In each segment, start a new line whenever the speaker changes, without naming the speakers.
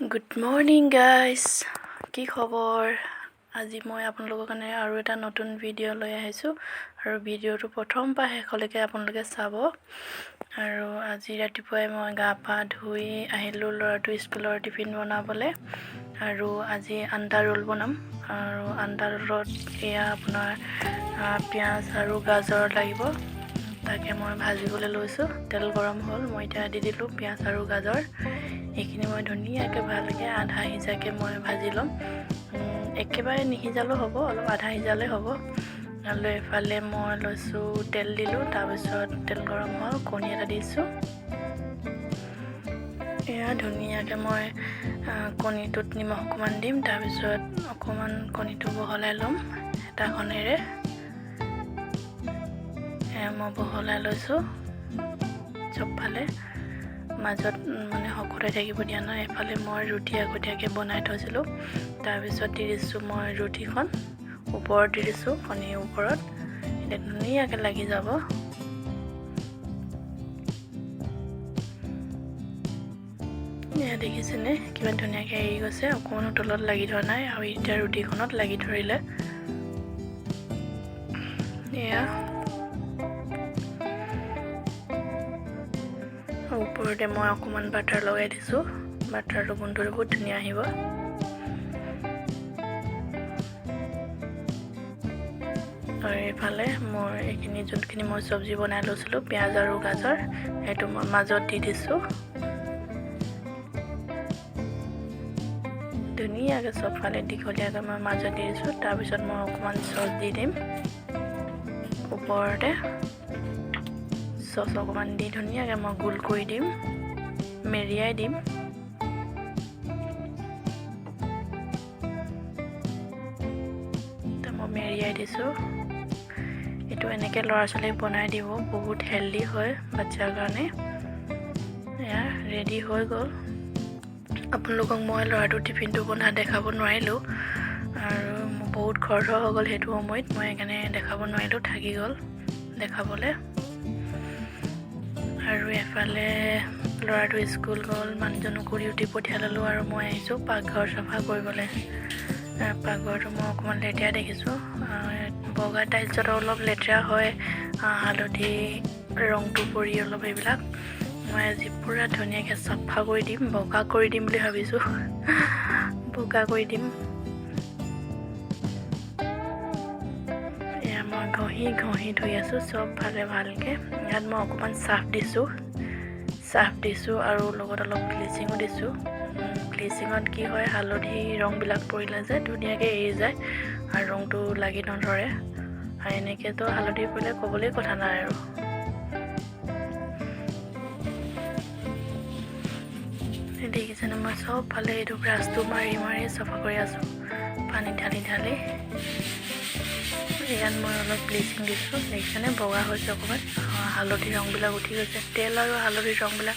Good morning guys, কি খবৰ? আজি মই আপোনালোকৰ কাৰণে আৰু এটা নতুন ভিডিঅ' লৈ আহিছোঁ আৰু ভিডিঅ'টো প্ৰথম পৰা শেষলৈকে আপোনালোকে চাব। আৰু আজি ৰাতিপুৱাই মই গা পা ধুই আহিলোঁ ল'ৰাটো স্কুলৰ টিফিন বনাবলৈ। আৰু আজি আন্দা ৰোল বনাম আৰু আন্দা ৰোলত এয়া আপোনাৰ পিঁয়াজ আৰু গাজৰ লাগিব, তাকে মই ভাজিবলৈ লৈছোঁ। তেল গৰম হ'ল, মই এতিয়া দি দিলোঁ পিঁয়াজ আৰু গাজৰ। এইখিনি মই ধুনীয়াকৈ ভালকৈ আধা সিজাকৈ মই ভাজি ল'ম। একেবাৰে নিসিজালেও হ'ব, অলপ আধা সিজালে হ'ব। আৰু এফালে মই লৈছোঁ তেল দিলোঁ, তাৰপিছত তেল গৰম হ'ল, কণী এটা দিছোঁ। এয়া ধুনীয়াকৈ মই কণীটোত নিমখ অকণমান দিম, তাৰপিছত অকণমান কণীটো বহলাই ল'ম এটা খনেৰে। মই বহলাই লৈছোঁ চবফালে, মাজত মানে সকলোৱে থাকিব দিয়া নাই। এফালে মই ৰুটি আগতীয়াকৈ বনাই থৈছিলোঁ, তাৰপিছত দি দিছোঁ মই ৰুটিখন ওপৰত দি দিছোঁ, কণীৰ ওপৰত। এতিয়া ধুনীয়াকৈ লাগি যাব। এয়া দেখিছেনে কিমান ধুনীয়াকৈ এৰি গৈছে, অকণমানো তলত লাগি ধৰা নাই। আৰু এতিয়া ৰুটিখনত লাগি ধৰিলে। এয়া ওপৰতে মই অকণমান বাটাৰ লগাই দিছোঁ, বাটাৰটো গোন্ধটো বহুত ধুনীয়া আহিব। আৰু এইফালে মই এইখিনি যোনখিনি মই চব্জি বনাই লৈছিলোঁ পিঁয়াজ আৰু গাজৰ, সেইটো মই মাজত দি দিছোঁ। ধুনীয়াকৈ চবফালে দীঘলীয়াকৈ মই মাজত দি দিছোঁ। তাৰপিছত মই অকণমান চচ দি দিম ওপৰতে। চচ অকণমান দি ধুনীয়াকৈ মই গোল কৰি দিম, মেৰিয়াই দিম। মই মেৰিয়াই দিছোঁ। এইটো এনেকৈ ল'ৰা ছোৱালীক বনাই দিব, বহুত হেল্ডি হয় বাচ্ছাৰ কাৰণে। এয়া ৰেডি হৈ গ'ল। আপোনালোকক মই ল'ৰাটোৰ টিফিনটো বনাই দেখাব নোৱাৰিলোঁ, আৰু বহুত খৰধৰ হৈ গ'ল সেইটো সময়ত, মই সেইকাৰণে দেখাব নোৱাৰিলোঁ, থাকি গ'ল দেখাবলৈ। আৰু এফালে ল'ৰাটো স্কুল গ'ল, মানুহজনকো ডিউটি পঠিয়াই ল'লোঁ, আৰু মই আহিছোঁ পাকঘৰ চাফা কৰিবলৈ। পাকঘৰটো মই অকণমান লেতেৰা দেখিছোঁ, বগা টাইলছত অলপ লেতেৰা হয়, হালধি ৰংটো পৰি অলপ এইবিলাক। মই আজি পূৰা ধুনীয়াকৈ চাফা কৰি দিম, বগা কৰি দিম বুলি ভাবিছোঁ, বগা কৰি দিম। এয়া মই ঘঁহি ধুই আছোঁ চব ভালকৈ। ইয়াত মই অকণমান চাৰ্ফ দিছোঁ আৰু লগত অলপ ব্লিচিঙো দিছোঁ। ব্লিচিঙত কি হয়, হালধি ৰংবিলাক পৰিলে যে ধুনীয়াকৈ এৰি যায় আৰু ৰংটো লাগি নধৰে। আৰু এনেকৈতো হালধি পৰিলে ক'বলৈ কথা নাই আৰু। দেখিছেনে মই চবফালে এইটো ব্ৰাছটো মাৰি চাফা কৰি আছোঁ, পানী ঢালি। ইয়াত মই অলপ ব্লিচিং দিছোঁ, দেখিছেনে বগা হৈছে অকণমান, হালধি ৰংবিলাক উঠি গৈছে। তেল আৰু হালধিৰ ৰংবিলাক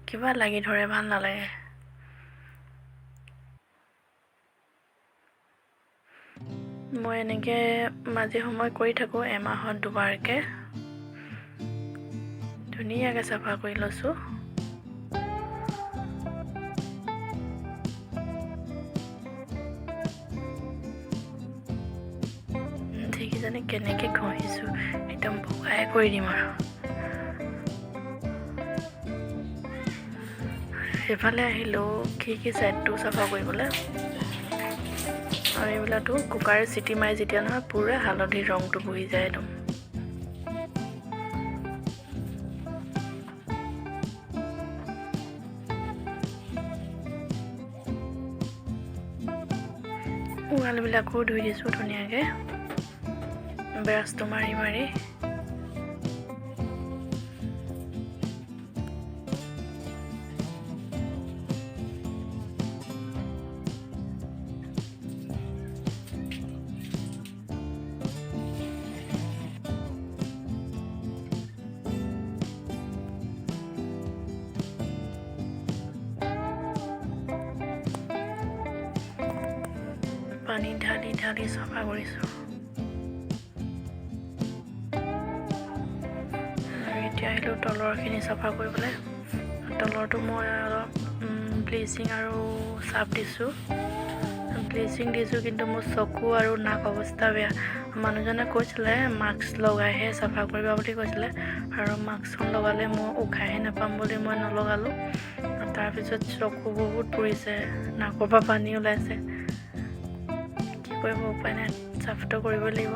কিবা লাগি ধৰে, ভাল নালাগে। মই এনেকৈ মাজে সময়ে কৰি থাকোঁ, এমাহত দুবাৰকৈ। ধুনীয়াকৈ চাফা কৰি লৈছোঁ। দেখিছেনে কেনেকৈ ঘঁহিছোঁ, একদম বগাই কৰি দিম আৰু। সেইফালে আহিলোঁ খিৰিকী ছাইডটো চাফা কৰিবলৈ। আৰু এইবিলাকতো কুকাৰে চিটি মাৰি যেতিয়া নহয় পূৰা হালধিৰ ৰংটো বহি যায় একদম। ৱালবিলাকো ধুই দিছোঁ ধুনীয়াকৈ, ব্ৰাছটো মাৰি। পানী ঢালি চাফা কৰিছোঁ। আৰু এতিয়া আহিলোঁ তলৰখিনি চাফা কৰিবলৈ। তলৰটো মই অলপ ব্লিচিং আৰু চাপ দিছোঁ, ব্লিচিং দিছোঁ, কিন্তু মোৰ চকু আৰু নাক অৱস্থা বেয়া। মানুহজনে কৈছিলে মাস্ক লগাইহে চাফা কৰিবা বুলি কৈছিলে, আৰু মাস্কখন লগালে মই উশাহে নাপাম বুলি মই নলগালোঁ। তাৰপিছত চকু বহুত পুৰিছে, নাকৰ পৰা পানী ওলাইছে। কি কৰিব, উপায় নাই, চাফাটো কৰিব লাগিব।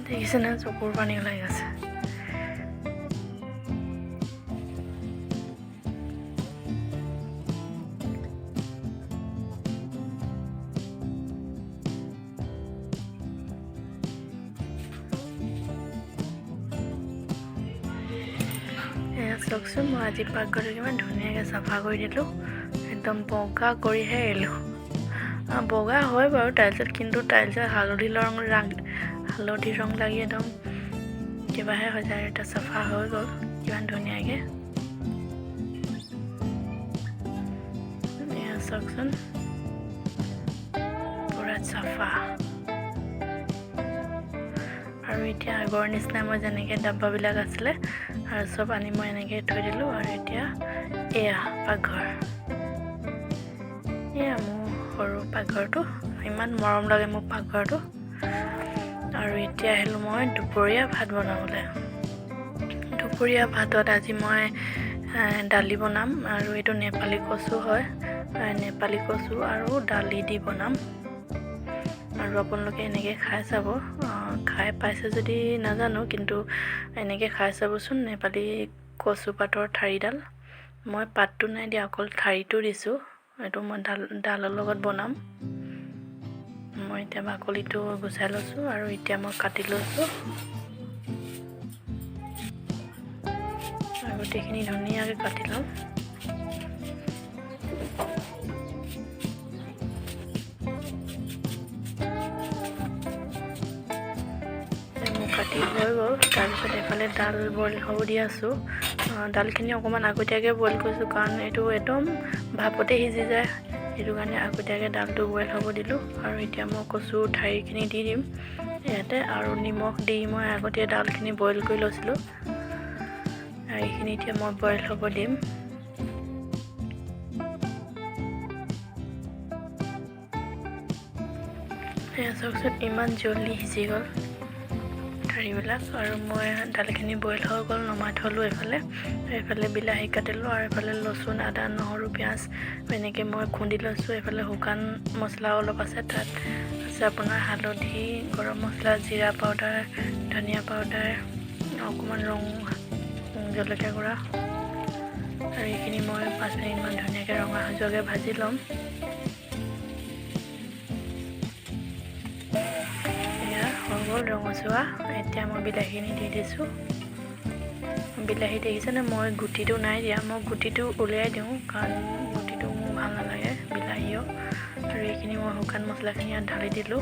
দেখিছেনে চকুৰ পানী ওলাই গৈছে। চাওকচোন, মই আজি পাকঘৰটো কিমান ধুনীয়াকৈ চাফা কৰি দিলোঁ, একদম বগা কৰিহে এৰিলোঁ। বগা হয় বাৰু টাইলছত, কিন্তু টাইলছত হালধি ৰং লাগি একদম কিবাহে হৈ যায়। এতিয়া চাফা হৈ গ'ল কিমান ধুনীয়াকৈ। এয়া চাওকচোন, পুৰা চাফা। আৰু এতিয়া আগৰ নিচিনা মই যেনেকৈ ডাব্বাবিলাক আছিলে আৰু চব আনি মই এনেকৈ থৈ দিলোঁ। আৰু এতিয়া এয়া পাকঘৰ, এয়া মোৰ সৰু পাকঘৰটো, ইমান মৰম লাগে মোৰ পাকঘৰটো। আৰু এতিয়া আহিলোঁ মই দুপৰীয়া ভাত বনাবলৈ। দুপৰীয়া ভাতত আজি মই দালি বনাম, আৰু এইটো নেপালী কচু হয়, নেপালী কচু আৰু দালি দি বনাম। আৰু আপোনালোকে এনেকৈ খাই চাব, খাই পাইছে যদি নাজানো, কিন্তু এনেকৈ খাই চাবচোন। নেপালী কচু পাতৰ ঠাৰিডাল, মই পাতটো নাই দিয়া, অকল ঠাৰিটো দিছোঁ। এইটো মই ডালৰ লগত বনাম। মই এতিয়া বাকলিটো গুচাই লৈছোঁ, আৰু এতিয়া মই কাটি লৈছোঁ, আৰু গোটেইখিনি ধুনীয়াকৈ কাটি ল'ম। কাটি হৈ গ'ল। তাৰপিছত এইফালে ডাল বইল হ'ব দি আছোঁ। ডালখিনি অকণমান আগতীয়াকৈ বইল কৰিছোঁ, কাৰণ এইটো একদম ভাপতে সিজি যায়, সেইটো কাৰণে আগতীয়াকৈ ডালটো বইল হ'ব দিলোঁ। আৰু এতিয়া মই কচু ঠাৰিখিনি দি দিম ইয়াতে, আৰু নিমখ দি মই আগতে ডালখিনি বইল কৰি লৈছিলোঁ, আৰু এইখিনি এতিয়া মই বইল হ'ব দিম। এয়া চাওকচোন, ইমান জল্দি সিজি গ'ল ঠাৰিবিলাক। আৰু মই দালিখিনি বইল হৈ গ'ল, নমাই থ'লোঁ এইফালে বিলাহী কাটিলোঁ, আৰু এইফালে লচুন, আদা, নহৰু, পিঁয়াজ এনেকৈ মই খুন্দি লৈছোঁ। এইফালে শুকান মছলা অলপ আছে, তাত আছে আপোনাৰ হালধি, গৰম মছলা, জিৰা পাউডাৰ, ধনিয়া পাউডাৰ, অকণমান জলকীয়া গুড়া, আৰু এইখিনি মই 5 মিনিটমান ধুনীয়াকৈ ৰঙা হৈ যোৱাকৈ ভাজি ল'ম। হৈ গ'ল ৰঙচুৱা। এতিয়া মই বিলাহীখিনি দি দিছোঁ। বিলাহী দেখিছেনে, মই গুটিটো নাই দিয়া, মই গুটিটো উলিয়াই দিওঁ, কাৰণ গুটিটো মোৰ ভাল নালাগে বিলাহীও। আৰু এইখিনি মই শুকান মছলাখিনি ইয়াত ঢালি দিলোঁ,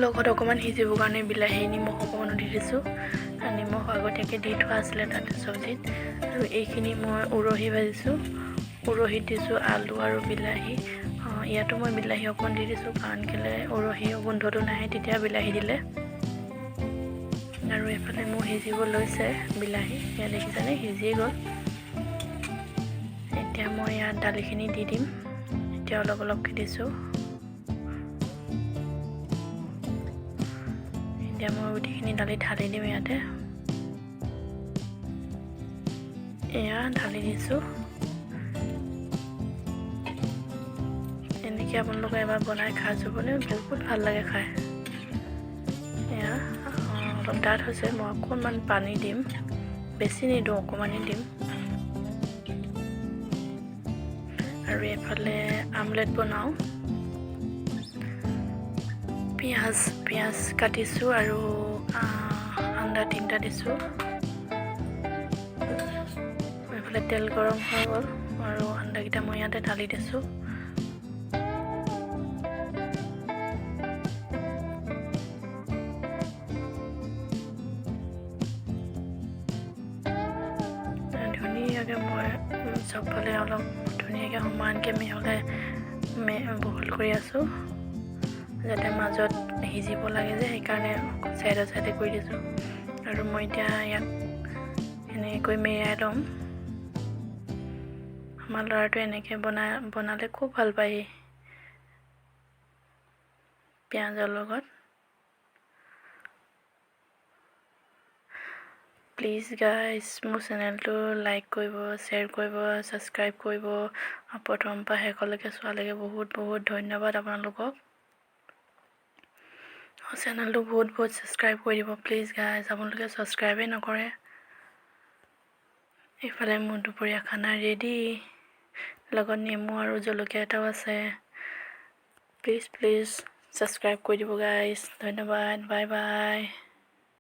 লগত অকণমান সিজিবৰ কাৰণে বিলাহী নিমখ অকণমানো দি দিছোঁ। নিমখ আগতীয়াকৈ দি থোৱা আছিলে তাতে চব্জিত। আৰু এইখিনি মই উৰহি ভাজিছোঁ, উৰহিত দিছোঁ আলু আৰু বিলাহী। ইয়াতো মই বিলাহী অকণমান দি দিছোঁ, কাৰণ কেলৈ উৰহীৰ গোন্ধটো নাহে তেতিয়া বিলাহী দিলে। আৰু এইফালে মোৰ সিজিব লৈছে বিলাহী, ইয়াত দেখিছেনে সিজি গ'ল। এতিয়া মই ইয়াত দালিখিনি দি দিম, এতিয়া অলপ অলপকৈ দিছোঁ। এতিয়া মই গোটেইখিনি দালি ঢালি দিম ইয়াতে, এয়া ঢালি দিছোঁ। এনেকৈ আপোনালোকে এবাৰ বনাই খাই চাবনে, বহুত ভাল লাগে খাই। এয়া অলপ ডাঠ হৈছে, মই অকণমান পানী দিম, বেছি নিদিওঁ, অকণমানেই দিম। আৰু এইফালে আমলেট বনাওঁ, পিঁয়াজ কাটিছোঁ, আৰু আন্দা 3টা দিছোঁ। এইফালে তেল গৰম হৈ গ'ল, আৰু আন্দাকেইটা মই ইয়াতে ঢালি দিছোঁ। ধুনীয়াকৈ মই চবফালে অলপ ধুনীয়াকৈ সমানকৈ বহল কৰি আছোঁ, যাতে মাজত সিজিব লাগে যে সেইকাৰণে চাইডে কৰি দিছোঁ। আৰু মই এতিয়া ইয়াক এনেকৈ মেৰিয়াই ল'ম। আমাৰ ল'ৰাটোৱে এনেকৈ বনালে খুব ভাল পায় পিঁয়াজৰ লগত। প্লিজ গাইজ মোৰ চেনেলটো লাইক কৰিব, শ্বেয়াৰ কৰিব, ছাবস্ক্ৰাইব কৰিব। প্ৰথমৰ পৰা শেষলৈকে চোৱালৈকে বহুত বহুত ধন্যবাদ আপোনালোকক। চেনেলটো বহুত ছাবস্ক্ৰাইব কৰি দিব প্লিজ গাইজ, আপোনালোকে ছাবস্ক্ৰাইবেই নকৰে। এইফালে মোৰ দুপৰীয়া খানা ৰেডি, লগত নেমু আৰু জলকীয়া এটাও আছে। প্লিজ ছাবস্ক্ৰাইব কৰি দিব গাইজ। ধন্যবাদ, বাই বাই।